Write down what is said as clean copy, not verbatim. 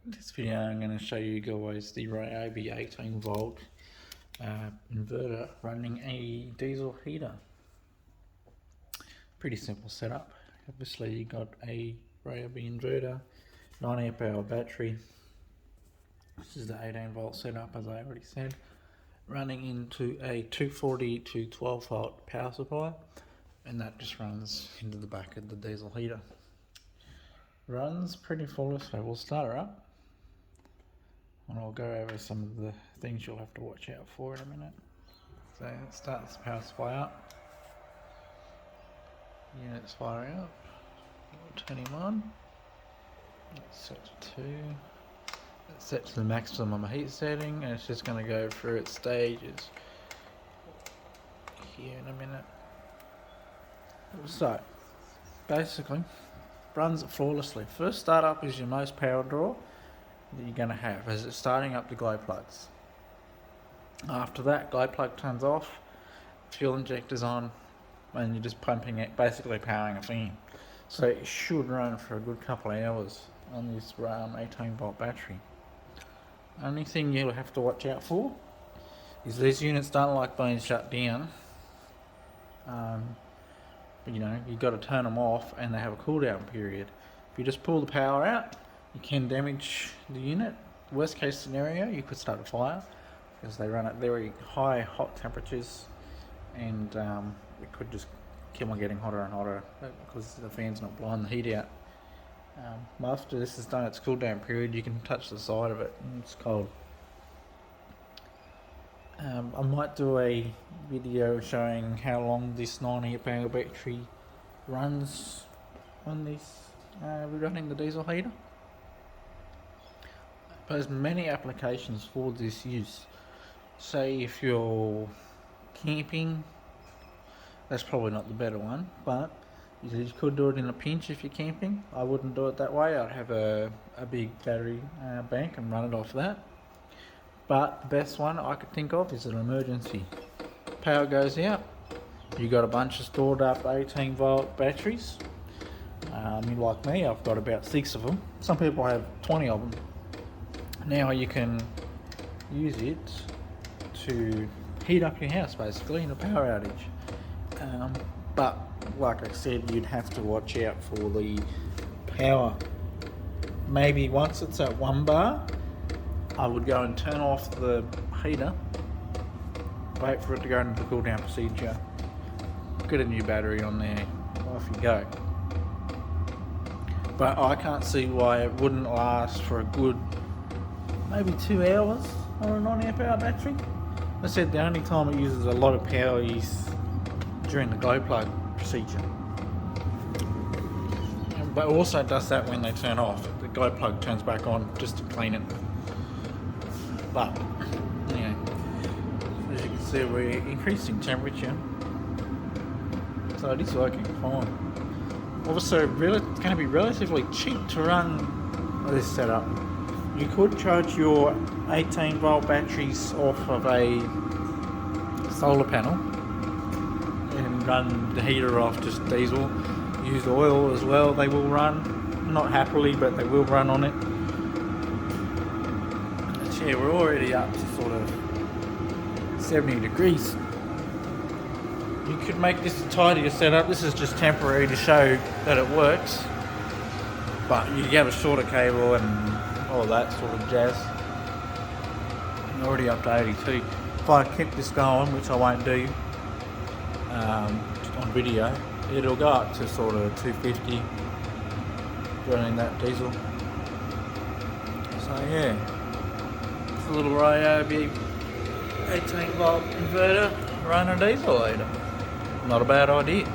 This video I'm going to show you guys the Ryobi 18V inverter running a diesel heater. Pretty simple setup. Obviously you got a Ryobi inverter, 9 amp hour battery. This is the 18V setup, as I already said, running into a 240 to 12 volt power supply, and that just runs into the back of the diesel heater. Runs pretty full, so we'll start her up and I'll go over some of the things you'll have to watch out for in a minute. So it starts the power supply up, unit's firing up, we'll turn him on, it's set to 2, it's set to the maximum heat setting, and it's just going to go through its stages here in a minute. So basically runs it flawlessly. First startup is your most power draw that you're going to have, as it's starting up the glow plugs. After that, glow plug turns off, fuel injector's on, and you're just pumping it, basically powering a fan. So it should run for a good couple of hours on this 18V battery. Only thing you'll have to watch out for is these units don't like being shut down. You know, you've got to turn them off, and they have a cool down period. If you just pull the power out, you can damage the unit. Worst case scenario, you could start a fire, because they run at very high hot temperatures, and it could just keep on getting hotter and hotter because the fan's not blowing the heat out. After this is done its cool down period, you can touch the side of it and it's cold. I might do a video showing how long this 9 amp hour battery runs on this running the diesel heater. There's many applications for this use. Say if you're camping, that's probably not the better one, but you could do it in a pinch if you're camping. I wouldn't do it that way. I'd have a big battery bank and run it off that. But the best one I could think of is an emergency. Power goes out, you got a bunch of stored up 18V batteries. Like me, I've got about 6 of them. Some people have 20 of them. Now you can use it to heat up your house basically in a power outage. But like I said, you'd have to watch out for the power. Maybe once it's at 1 bar, I would go and turn off the heater, wait for it to go into the cool down procedure, get a new battery on there, off you go. But I can't see why it wouldn't last for a good maybe 2 hours on a 9 amp hour battery. I said the only time it uses a lot of power is during the glow plug procedure, but also does that when they turn off. The glow plug turns back on just to clean it. But yeah, as you can see, we're increasing temperature, so it is working fine. Also, it's going to be relatively cheap to run this setup. You could charge your 18V batteries off of a solar panel and run the heater off just diesel. Use oil as well, they will run, not happily, but they will run on it. But yeah, we're already up to sort of 70 degrees. You could make this a tidier setup. This is just temporary to show that it works, but you have a shorter cable and all that sort of jazz. I'm already up to 82. If I keep this going, which I won't do on video, it'll go up to sort of 250 running that diesel. So yeah, it's a little Ryobi 18V inverter running a diesel heater. Not a bad idea.